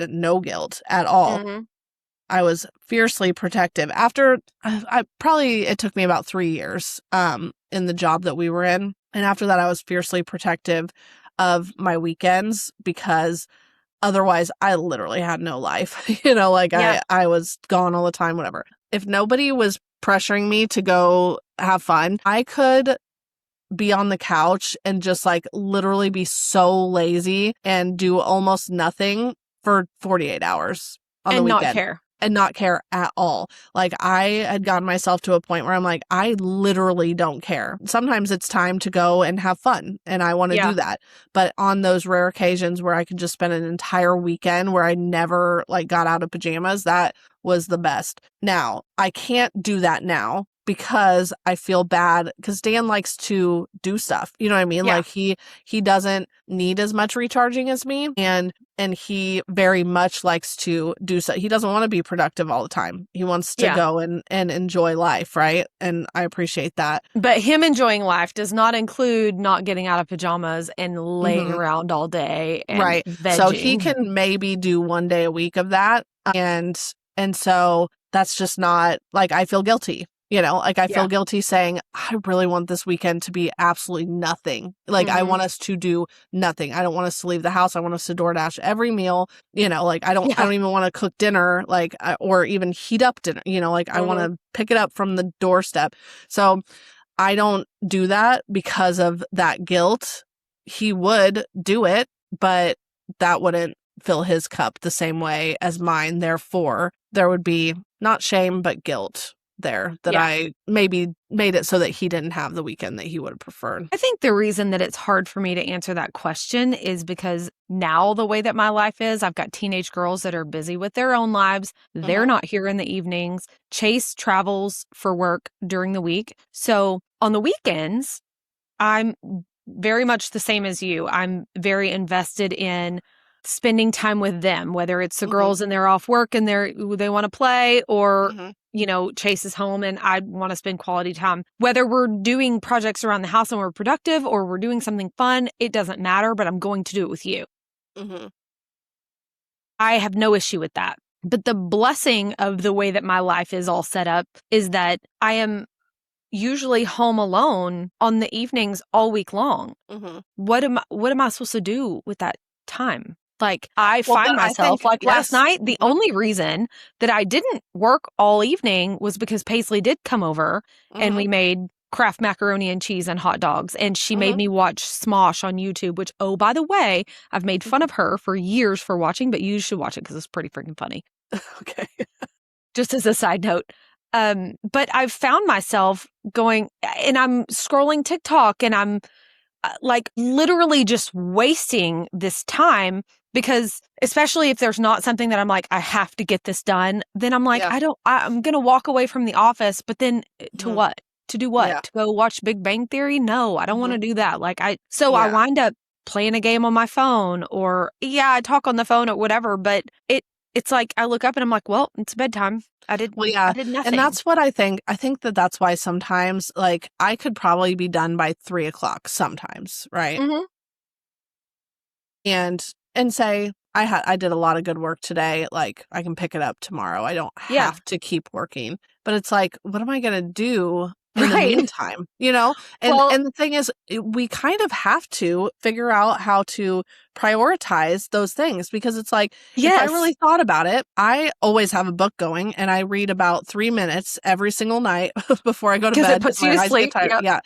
no guilt at all. I was fiercely protective. After it took me about 3 years in the job that we were in. And after that, I was fiercely protective of my weekends because otherwise I literally had no life. I was gone all the time, whatever. If nobody was pressuring me to go have fun, I could be on the couch and just like literally be so lazy and do almost nothing for 48 hours on the weekend. Not care. And not care at all. Like, I had gotten myself to a point where I'm like, I literally don't care. Sometimes it's time to go and have fun, and I want to do that. But on those rare occasions where I could just spend an entire weekend where I never like got out of pajamas, that was the best. Now, I can't do that now because I feel bad because Dan likes to do stuff. You know what I mean? Yeah. Like he doesn't need as much recharging as me, and he very much likes to do so. He doesn't want to be productive all the time. He wants to go and enjoy life, right? And I appreciate that. But him enjoying life does not include not getting out of pajamas and laying around all day and right. vegging. So he can maybe do 1 day a week of that, and so that's just not like I feel guilty. You know, like I feel guilty saying, I really want this weekend to be absolutely nothing. Like I want us to do nothing. I don't want us to leave the house. I want us to DoorDash every meal. You know, like I don't even want to cook dinner, like, or even heat up dinner. You know, like I want to pick it up from the doorstep. So I don't do that because of that guilt. He would do it, but that wouldn't fill his cup the same way as mine. Therefore, there would be not shame, but guilt there that I maybe made it so that he didn't have the weekend that he would have preferred. I think the reason that it's hard for me to answer that question is because now the way that my life is, I've got teenage girls that are busy with their own lives. They're not here in the evenings. Chase travels for work during the week. So on the weekends, I'm very much the same as you. I'm very invested in spending time with them, whether it's the girls and they're off work and they want to play, or you know, Chase is home and I want to spend quality time. Whether we're doing projects around the house and we're productive or we're doing something fun, it doesn't matter, but I'm going to do it with you. I have no issue with that. But the blessing of the way that my life is all set up is that I am usually home alone on the evenings all week long. What am I supposed to do with that time? Like I find myself like last night, the only reason that I didn't work all evening was because Paisley did come over and we made Kraft macaroni and cheese and hot dogs. And she made me watch Smosh on YouTube, which, oh, by the way, I've made fun of her for years for watching, but you should watch it because it's pretty freaking funny. Okay. Just as a side note. But I've found myself going and I'm scrolling TikTok and I'm like literally just wasting this time because especially if there's not something that I'm like, I have to get this done, then I'm like, I'm going to walk away from the office, but then to what? To do what? To go watch Big Bang Theory? No, I don't want to do that. Like I wind up playing a game on my phone or I talk on the phone or whatever, but it's like I look up and I'm like, well, it's bedtime. I did nothing. And that's what I think. I think that that's why sometimes like I could probably be done by 3:00 sometimes. Right. And say I did a lot of good work today. Like I can pick it up tomorrow. I don't have to keep working, but it's like, what am I going to do in the meantime, you know? And the thing is, we kind of have to figure out how to prioritize those things because it's like, if I really thought about it, I always have a book going and I read about 3 minutes every single night before I go to bed. It puts you to sleep. Yeah.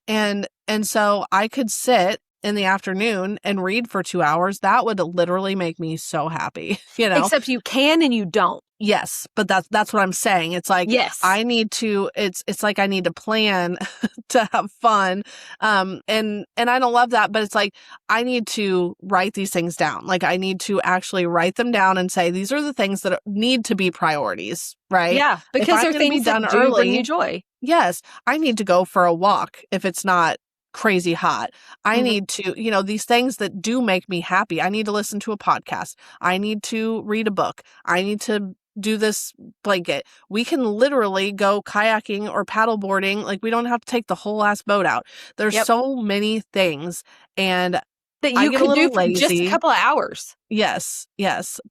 And so I could sit in the afternoon and read for 2 hours. That would literally make me so happy, you know? Except you can and you don't. Yes, but that's what I'm saying. It's like I need to it's like I need to plan to have fun. And I don't love that, but it's like I need to write these things down. Like I need to actually write them down and say these are the things that need to be priorities, right? Yeah, because they're things that do bring you joy. Yes, I need to go for a walk if it's not crazy hot. I need to, you know, these things that do make me happy. I need to listen to a podcast. I need to read a book. I need to do this blanket. We can literally go kayaking or paddleboarding. Like we don't have to take the whole ass boat out. There's so many things and that you can do for just a couple of hours. Yes.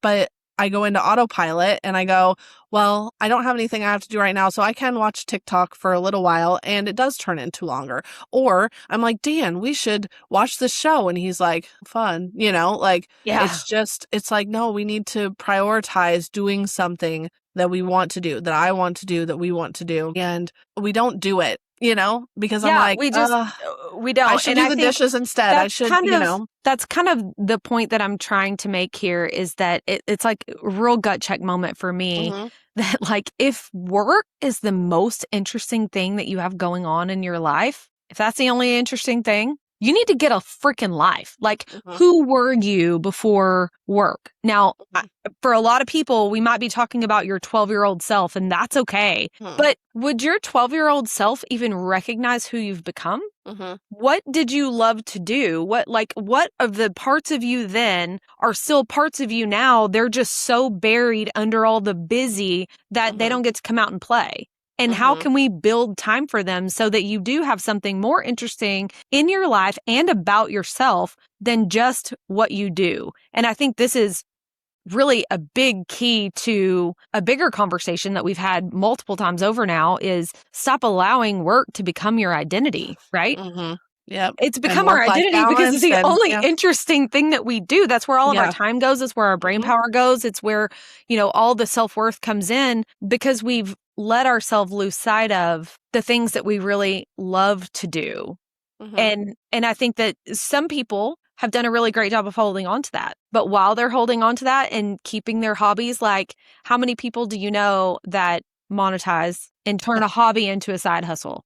But I go into autopilot and I go, well, I don't have anything I have to do right now, so I can watch TikTok for a little while and it does turn into longer. Or I'm like, Dan, we should watch this show. And he's like, fun, you know, like it's like, no, we need to prioritize doing something that we want to do, that I want to do, that we want to do. And we don't do it, you know, because I'm like, we don't. I should do the dishes instead. I should, you know. That's kind of the point that I'm trying to make here is that it's like a real gut check moment for me that like if work is the most interesting thing that you have going on in your life, if that's the only interesting thing, you need to get a freaking life. Like, who were you before work? Now, for a lot of people, we might be talking about your 12-year-old self, and that's okay. But would your 12-year-old self even recognize who you've become? What did you love to do? What of the parts of you then are still parts of you now? They're just so buried under all the busy that they don't get to come out and play. And how can we build time for them so that you do have something more interesting in your life and about yourself than just what you do? And I think this is really a big key to a bigger conversation that we've had multiple times over now is stop allowing work to become your identity, right? Yep. It's become our identity because it's the only interesting thing that we do. That's where all of our time goes. It's where our brain power goes. It's where, all the self-worth comes in because we've let ourselves lose sight of the things that we really love to do. And I think that some people have done a really great job of holding on to that. But while they're holding on to that and keeping their hobbies, like how many people do you know that monetize and turn a hobby into a side hustle?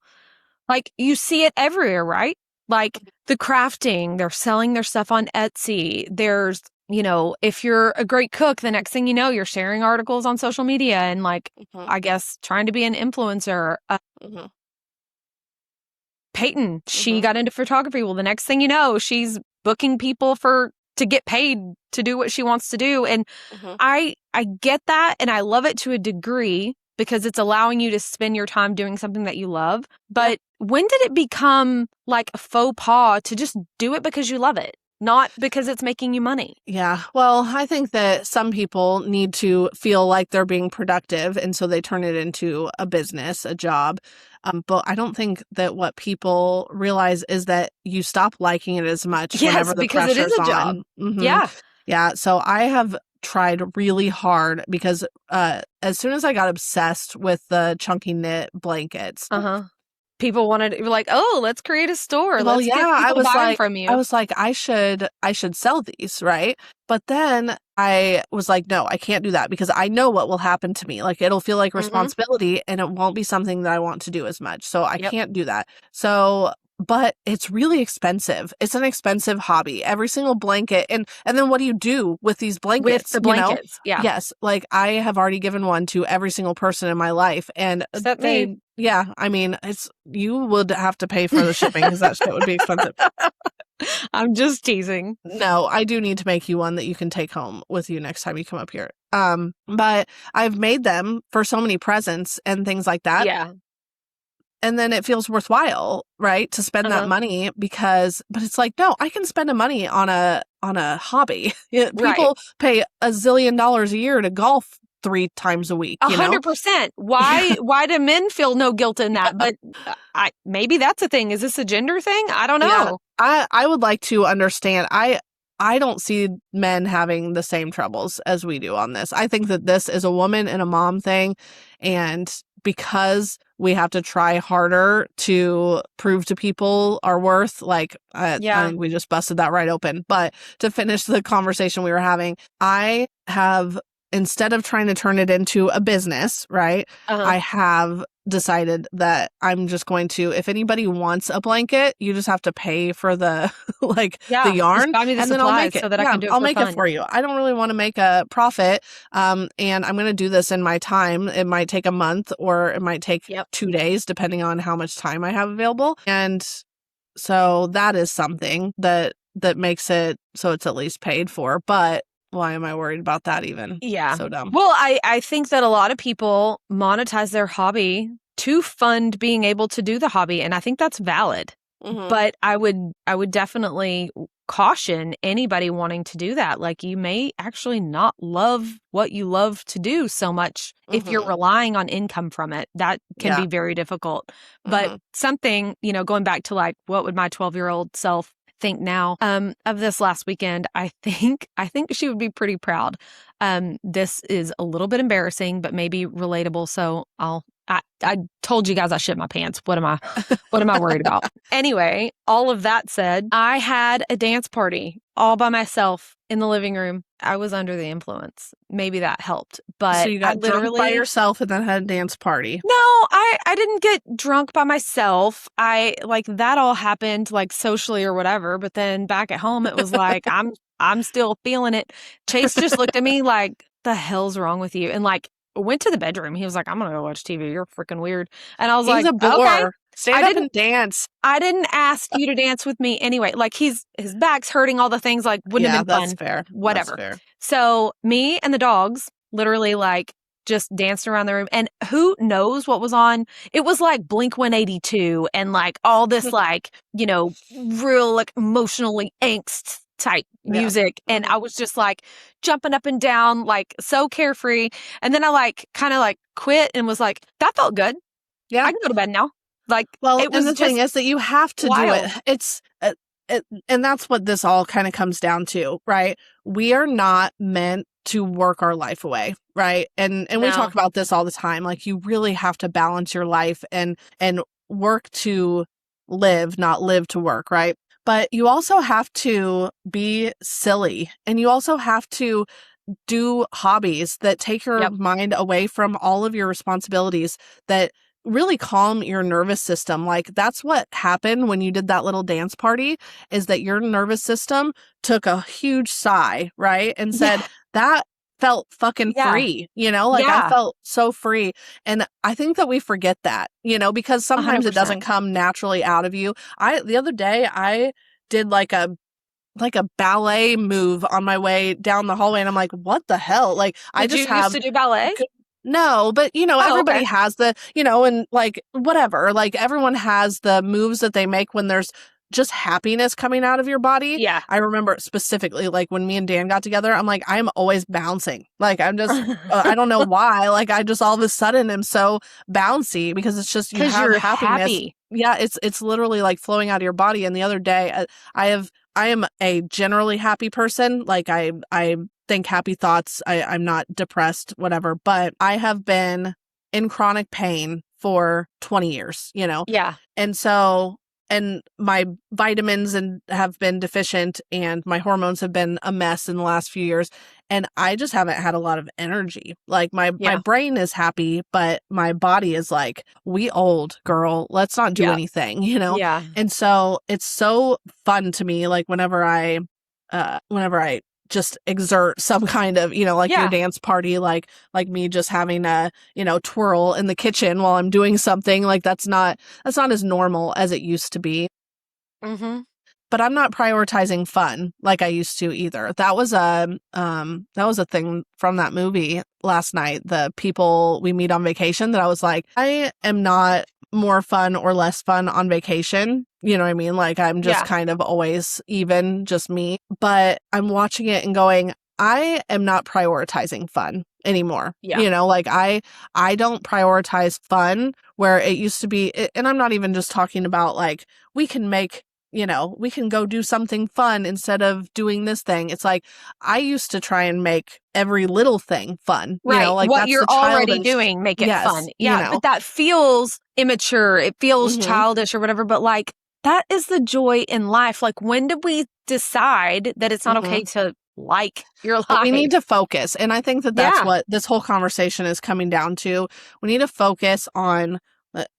Like you see it everywhere, right? Like the crafting, they're selling their stuff on Etsy. There's, if you're a great cook, the next thing you know, you're sharing articles on social media and like, I guess, trying to be an influencer. Peyton, she got into photography. Well, the next thing you know, she's booking people to get paid to do what she wants to do. And I get that. And I love it to a degree because it's allowing you to spend your time doing something that you love. But when did it become like a faux pas to just do it because you love it, not because it's making you money? Yeah. Well, I think that some people need to feel like they're being productive. And so they turn it into a business, a job. But I don't think that what people realize is that you stop liking it as much whenever the pressure's it is a job. Yeah. Yeah. So I have tried really hard because as soon as I got obsessed with the chunky knit blankets, people wanted like, oh, let's create a store. Well, let's get people buying from you. I was like, I should sell these, right? But then I was like, no, I can't do that because I know what will happen to me. Like it'll feel like responsibility and it won't be something that I want to do as much. So I can't do that. So, but it's really expensive. It's an expensive hobby. Every single blanket. And then what do you do with these blankets? With the blankets. Yeah. Yes. Like I have already given one to every single person in my life. And yeah, I mean, you would have to pay for the shipping because that shit would be expensive. I'm just teasing. No, I do need to make you one that you can take home with you next time you come up here. But I've made them for so many presents and things like that. Yeah. And then it feels worthwhile, right, to spend that money but it's like, no, I can spend the money on a hobby. People pay $1 zillion a year to golf 3 times a week. 100%. Why do men feel no guilt in that? But maybe that's a thing. Is this a gender thing? I don't know. Yeah. I would like to understand. I don't see men having the same troubles as we do on this. I think that this is a woman and a mom thing. And because we have to try harder to prove to people our worth, like, I think we just busted that right open. But to finish the conversation we were having, I have, instead of trying to turn it into a business, right, I have decided that I'm just going to, if anybody wants a blanket, you just have to pay for the the yarn, buy me the and then I'll make it so that I can do it. I'll make it for you. I don't really want to make a profit, and I'm going to do this in my time. It might take a month, or it might take 2 days, depending on how much time I have available. And so that is something that makes it so it's at least paid for. But why am I worried about that even? Yeah. So dumb. Well, I think that a lot of people monetize their hobby to fund being able to do the hobby. And I think that's valid. But I would definitely caution anybody wanting to do that. Like you may actually not love what you love to do so much if you're relying on income from it. That can be very difficult. But something, going back to like, what would my 12-year-old self think now of this last weekend? I think she would be pretty proud. This is a little bit embarrassing, but maybe relatable. So I told you guys I shit my pants. What am I worried about? Anyway, all of that said, I had a dance party all by myself in the living room I was under the influence. Maybe that helped. But so you got drunk by yourself and then had a dance party. No, I didn't get drunk by myself. That all happened like socially or whatever. But then back at home, it was like, I'm still feeling it. Chase just looked at me like, the hell's wrong with you? And like, went to the bedroom. He was like, I'm going to go watch TV. You're freaking weird. And I was like, a bore. Okay. Stand up and dance. I didn't ask you to dance with me anyway. Like his back's hurting, all the things, like wouldn't have been fun. That's fair. Whatever. That's fair. So me and the dogs literally like just danced around the room, and who knows what was on. It was like Blink 182 and like all this like, real like emotionally angst type music. And I was just like jumping up and down, like so carefree. And then I like kind of like quit and was like, that felt good. Yeah. I can go to bed now. Like, well, it was, and the thing is that you have to wild. do it. It's, and that's what this all kind of comes down to, right? We are not meant to work our life away, right? And we talk about this all the time. Like, you really have to balance your life and work to live, not live to work, right? But you also have to be silly, and you also have to do hobbies that take your mind away from all of your responsibilities, that really calm your nervous system. Like, that's what happened when you did that little dance party, is that your nervous system took a huge sigh, right? And said, that felt fucking free, I felt so free. And I think that we forget that, because sometimes 100%. It doesn't come naturally out of you. The other day I did like a ballet move on my way down the hallway, and I'm like, what the hell? Like, I just used to do ballet? No, but everybody has the, and like whatever, like everyone has the moves that they make when there's just happiness coming out of your body. Yeah. I remember specifically, like when me and Dan got together, I'm like, I'm always bouncing. Like, I'm just, I don't know why. Like, I just all of a sudden am so bouncy, because it's just, you have you're happiness. Happy. Yeah. It's literally like flowing out of your body. And the other day I am a generally happy person. Like I think happy thoughts. I'm not depressed, whatever, but I have been in chronic pain for 20 years, Yeah. And so, and my vitamins have been deficient, and my hormones have been a mess in the last few years. And I just haven't had a lot of energy. Like my brain is happy, but my body is like, we old girl, let's not do anything, Yeah. And so it's so fun to me. Like whenever I just exert some kind of, your dance party, like me just having a, twirl in the kitchen while I'm doing something, like that's not as normal as it used to be. Mm-hmm. But I'm not prioritizing fun like I used to either. That was a thing from that movie last night, the people we meet on vacation, that I was like, I am not more fun or less fun on vacation. You know what I mean? Like, I'm just kind of always even, just me. But I'm watching it and going, I am not prioritizing fun anymore. Yeah. Like I don't prioritize fun where it used to be. And I'm not even just talking about like, we can go do something fun instead of doing this thing. It's like, I used to try and make every little thing fun. Right. Like what you're already doing, make it fun. Yeah. But that feels immature. It feels childish or whatever. But like, that is the joy in life. Like, when did we decide that it's not okay to like your life? But we need to focus. And I think that that's what this whole conversation is coming down to. We need to focus on,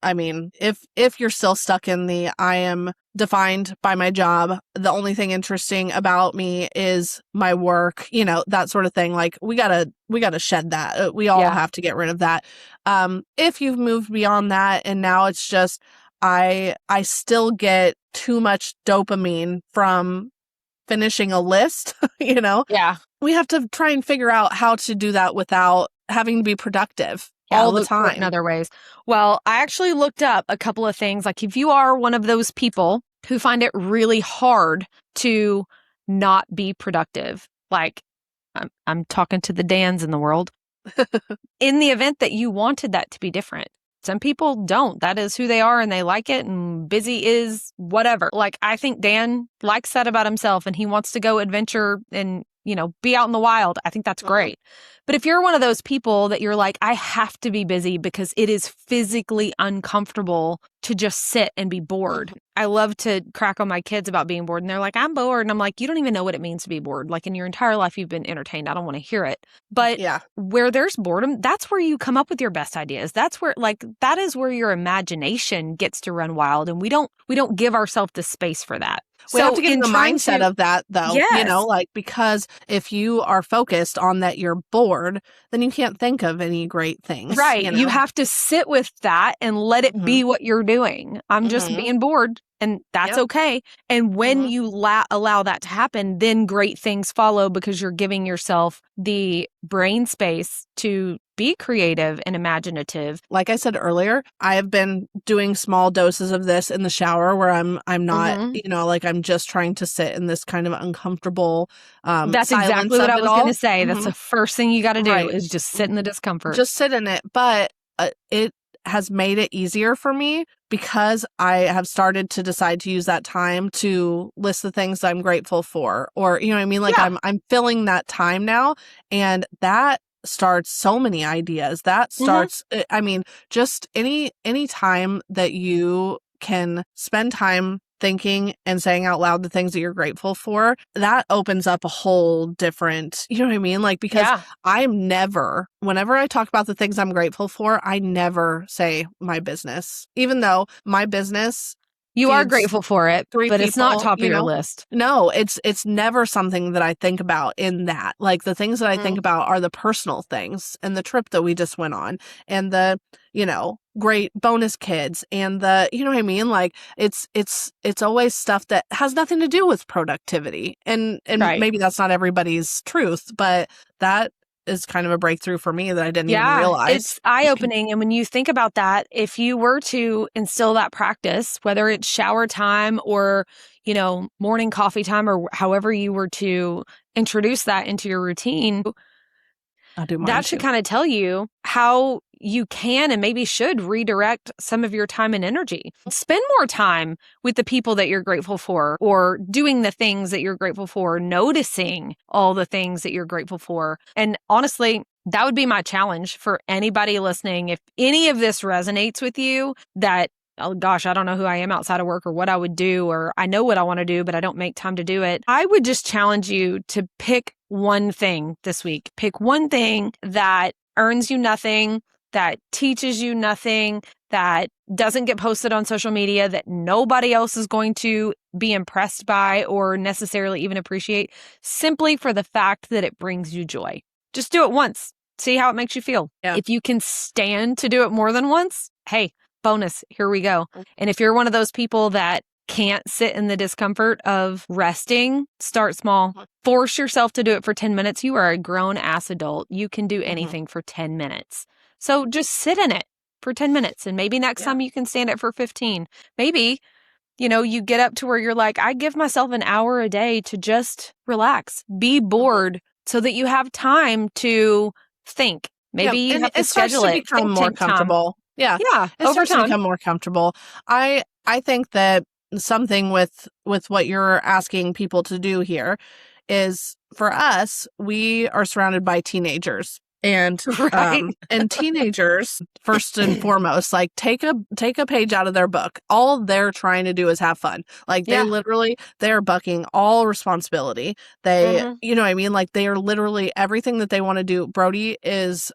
I mean, if you're still stuck in the, I am defined by my job, the only thing interesting about me is my work, that sort of thing. Like, we gotta shed that. We all have to get rid of that. If you've moved beyond that and now it's just, I still get too much dopamine from finishing a list, Yeah. We have to try and figure out how to do that without having to be productive all the time. In other ways. Well, I actually looked up a couple of things. Like, if you are one of those people who find it really hard to not be productive, like I'm talking to the Dans in the world, in the event that you wanted that to be different. Some people don't. That is who they are, and they like it, and busy is whatever. Like, I think Dan likes that about himself, and he wants to go adventure and, be out in the wild. I think that's great. But if you're one of those people that you're like, I have to be busy because it is physically uncomfortable to just sit and be bored. I love to crack on my kids about being bored. And they're like, I'm bored. And I'm like, you don't even know what it means to be bored. Like in your entire life, you've been entertained. I don't want to hear it. But where there's boredom, that's where you come up with your best ideas. That's where that is where your imagination gets to run wild. And we don't give ourselves the space for that. We have to get in the mindset of that, though, because if you are focused on that you're bored, then you can't think of any great things. Right. You have to sit with that and let it be what you're doing. I'm just being bored. And that's okay. And when you allow that to happen, then great things follow because you're giving yourself the brain space to be creative and imaginative. Like I said earlier, I have been doing small doses of this in the shower where I'm not, I'm just trying to sit in this kind of uncomfortable That's exactly what I was going to say. That's the first thing you got to do is just sit in the discomfort. Just sit in it. But it has made it easier for me because I have started to decide to use that time to list the things I'm grateful for, or, you know what I mean? Like I'm filling that time now, and that starts so many ideas. That starts, I mean, just any time that you can spend time thinking and saying out loud the things that you're grateful for, that opens up a whole different, you know what I mean? Like, because whenever I talk about the things I'm grateful for, I never say my business, even though my business, you are grateful for it, but it's not top of your list. No, it's never something that I think about in that. Like the things that I think about are the personal things and the trip that we just went on and the, great bonus kids and the, you know what I mean? Like it's always stuff that has nothing to do with productivity. And maybe that's not everybody's truth, but that is kind of a breakthrough for me that I didn't even realize. It's eye-opening. And when you think about that, if you were to instill that practice, whether it's shower time or, morning coffee time or however you were to introduce that into your routine, that should kind of tell you how you can and maybe should redirect some of your time and energy. Spend more time with the people that you're grateful for, or doing the things that you're grateful for, noticing all the things that you're grateful for. And honestly, that would be my challenge for anybody listening. If any of this resonates with you, that, oh gosh, I don't know who I am outside of work or what I would do, or I know what I want to do, but I don't make time to do it. I would just challenge you to pick one thing this week. Pick one thing that earns you nothing, that teaches you nothing, that doesn't get posted on social media, that nobody else is going to be impressed by or necessarily even appreciate, simply for the fact that it brings you joy. Just do it once. See how it makes you feel. Yeah. If you can stand to do it more than once, hey, bonus, here we go. And if you're one of those people that can't sit in the discomfort of resting, start small. Force yourself to do it for 10 minutes. You are a grown ass adult. You can do anything for 10 minutes. So just sit in it for 10 minutes. And maybe next time you can stand it for 15. Maybe, you get up to where you're like, I give myself an hour a day to just relax, be bored so that you have time to think. Maybe you have to schedule it. It starts to become more comfortable. Yeah. It starts to become more comfortable. I think that something with what you're asking people to do here is, for us, we are surrounded by teenagers. And and teenagers, first and foremost, like take a page out of their book. All they're trying to do is have fun. Like they're bucking all responsibility. They, you know what I mean? Like they are literally everything that they want to do. Brody is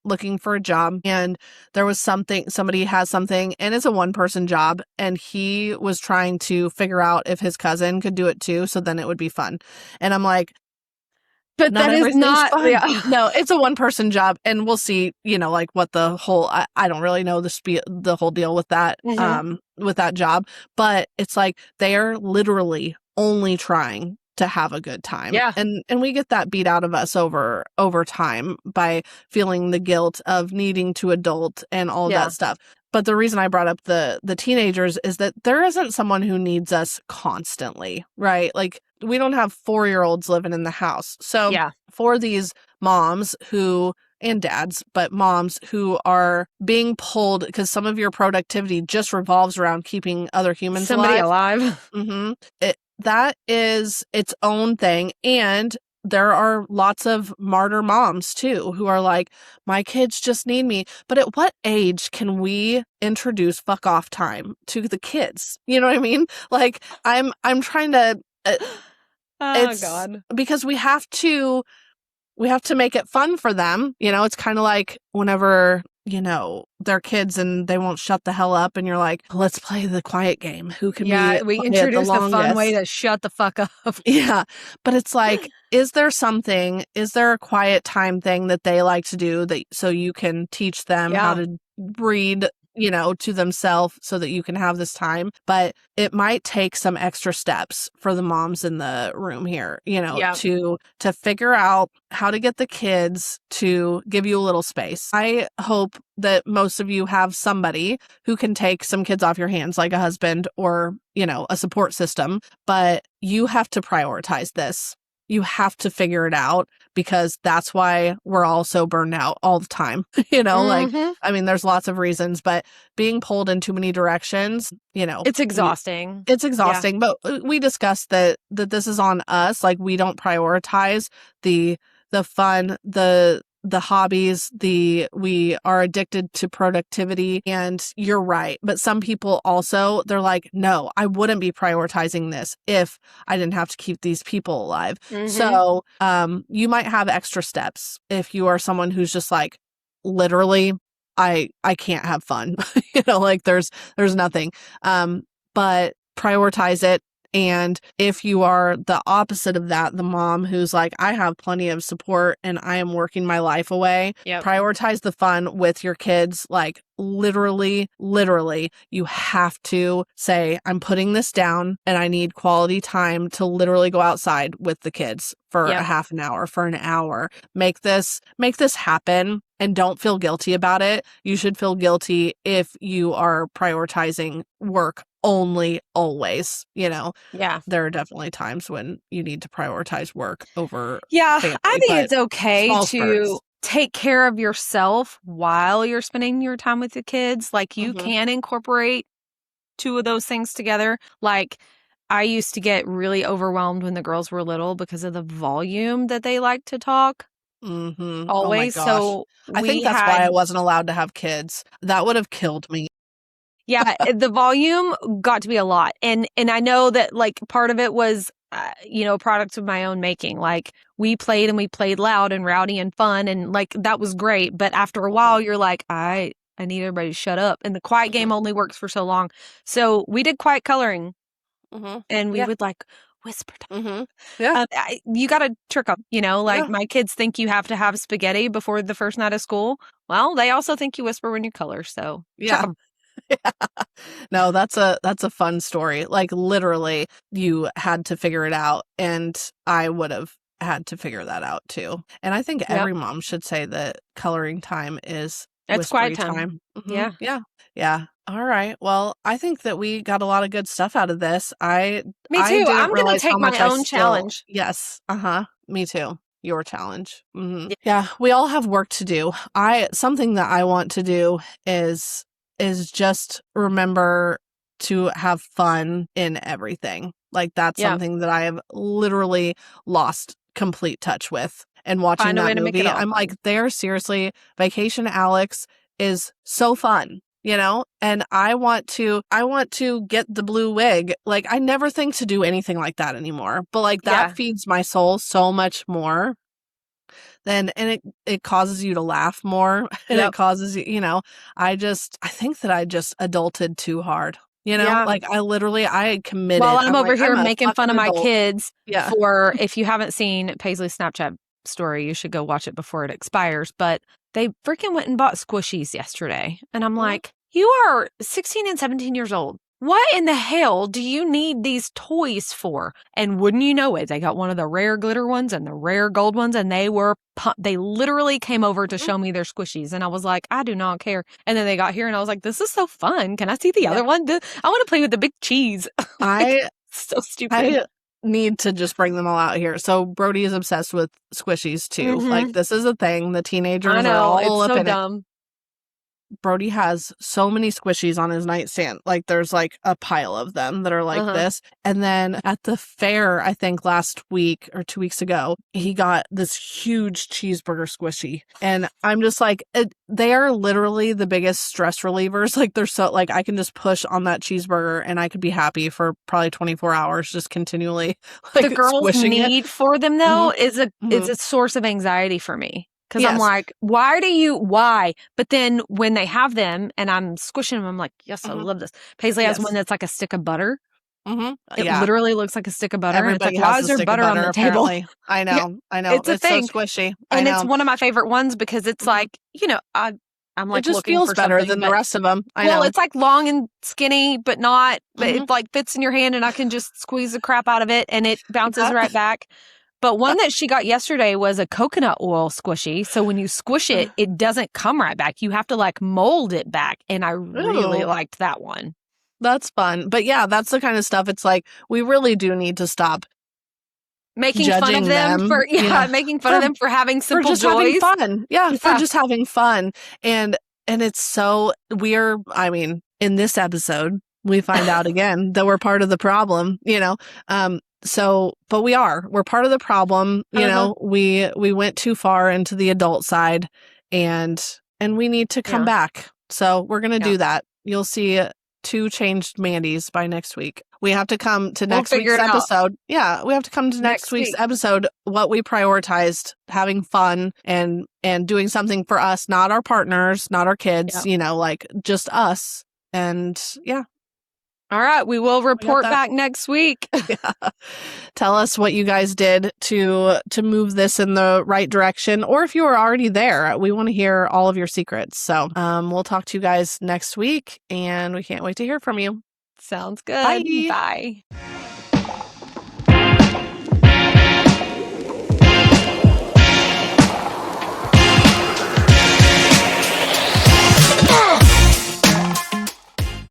looking for a job, and there was somebody has something, and it's a one-person job, and he was trying to figure out if his cousin could do it too, so then it would be fun. And I'm like, but that is not fun. Yeah. No, it's a one-person job, and we'll see, like what the whole, I don't really know the whole deal with that, with that job, but it's like they are literally only trying to have a good time. Yeah. And we get that beat out of us over time by feeling the guilt of needing to adult and all that stuff. But the reason I brought up the teenagers is that there isn't someone who needs us constantly, right? Like we don't have 4-year-olds living in the house. So for these moms and dads, but moms who are being pulled because some of your productivity just revolves around keeping other humans alive. That is its own thing. And there are lots of martyr moms too who are like, my kids just need me. But at what age can we introduce fuck off time to the kids? You know what I mean? Like, I'm trying to it's God. because we have to make it fun for them. You know, it's kind of like whenever, you know, they're kids and they won't shut the hell up and you're like, let's play the quiet game. Who can be we quiet introduced the a fun way longest? to shut the fuck up. Yeah. But it's like, is there a quiet time thing that they like to do that so you can teach them how to read, you know, to themselves so that you can have this time? But it might take some extra steps for the moms in the room here, you know, to figure out how to get the kids to give you a little space. I hope that most of you have somebody who can take some kids off your hands, like a husband or, you know, a support system, but you have to prioritize this. You have to figure it out because that's why we're all so burned out all the time. You know, like, I mean, there's lots of reasons, but being pulled in too many directions, you know. It's exhausting. It's exhausting, but we discussed that this is on us. Like, we don't prioritize the fun, the hobbies, we are addicted to productivity, and you're right. But some people also, they're like, no, I wouldn't be prioritizing this if I didn't have to keep these people alive. So you might have extra steps if you are someone who's just like, literally, I can't have fun. You know, like there's nothing. But prioritize it. And if you are the opposite of that, the mom who's like, I have plenty of support and I am working my life away, prioritize the fun with your kids. Like, literally, you have to say, I'm putting this down and I need quality time to literally go outside with the kids for a half an hour, for an hour. Make this happen. And don't feel guilty about it. You should feel guilty if you are prioritizing work only, always. You know, there are definitely times when you need to prioritize work over family, I think it's okay to take care of yourself while you're spending your time with the kids. Like, you can incorporate two of those things together. Like, I used to get really overwhelmed when the girls were little because of the volume that they like to talk. Always. Oh my gosh. So I think that's why I wasn't allowed to have kids. That would have killed me. The volume got to be a lot. And I know that, like, part of it was, you know, products of my own making. Like, we played loud and rowdy and fun. And, like, that was great. But after a while, you're like, I need everybody to shut up. And the quiet game only works for so long. So we did quiet coloring. And we would, like, whisper. You got to trick them, you know, like my kids think you have to have spaghetti before the first night of school. Well, they also think you whisper when you color. So trick 'em. No, that's a fun story. Like, literally, you had to figure it out, and I would have had to figure that out too. And I think every mom should say that coloring time is quiet time. Yeah. All right. Well, I think that we got a lot of good stuff out of this. Me too. I'm going to take my own challenge. Yes. Me too. Your challenge. Yeah. We all have work to do. Something that I want to do is just remember to have fun in everything. Like, that's something that I have literally lost complete touch with. And watching that movie, I'm like, seriously, Vacation Alex is so fun, you know? And I want to get the blue wig. Like, I never think to do anything like that anymore. But like, that feeds my soul so much more. And it causes you to laugh more. And it causes you know, I think that I just adulted too hard. You know, like, I committed. Well, I'm over here making fun of my kids Yeah. for, if you haven't seen Paisley's Snapchat story, you should go watch it before it expires. But they freaking went and bought squishies yesterday. And I'm like, you are 16 and 17 years old. What in the hell do you need these toys for? And wouldn't you know it, they got one of the rare glitter ones and the rare gold ones, and they literally came over to show me their squishies. And I was like, I do not care. And then they got here and I was like, this is so fun. Can I see the other one? I want to play with the big cheese. So stupid. I need to just bring them all out here. So Brody is obsessed with squishies too. Like, this is a thing. The teenagers are all up in it. Brody has so many squishies on his nightstand. Like there's like a pile of them that are like this. And then at the fair, I think last week or 2 weeks ago, he got this huge cheeseburger squishy. And I'm just like, they are literally the biggest stress relievers. Like they're so like, I can just push on that cheeseburger and I could be happy for probably 24 hours, just continually. Like, the girls' need for them though is a source of anxiety for me. Because I'm like, why? But then when they have them and I'm squishing them, I'm like, yes, I love this. Paisley has one that's like a stick of butter. It literally looks like a stick of butter. Everybody it's like, why has is there butter on the table? Apparently. I know. It's a thing. So squishy. And it's one of my favorite ones because it's like, I'm like, it just feels better than the rest of them. I know. It's like long and skinny, but not, but it like fits in your hand and I can just squeeze the crap out of it and it bounces right back. But one that she got yesterday was a coconut oil squishy. So when you squish it, it doesn't come right back. You have to like mold it back. And I really liked that one. That's fun. But yeah, that's the kind of stuff. It's like, we really do need to stop making fun of them for making fun of them for having simple joys. Having fun. Yeah, for just having fun. And it's so in this episode, we find out again that we're part of the problem, but we're part of the problem. We went too far into the adult side and we need to come back. So we're going to do that. You'll see 2 changed Mandys by next week. We have to come to next week's episode. Yeah, we have to come to next week's episode. What we prioritized, having fun and doing something for us, not our partners, not our kids, like just us. And yeah. All right, we will report back next week. Tell us what you guys did to move this in the right direction, or if you were already there. We want to hear all of your secrets. So we'll talk to you guys next week, and we can't wait to hear from you. Sounds good. Bye. Bye.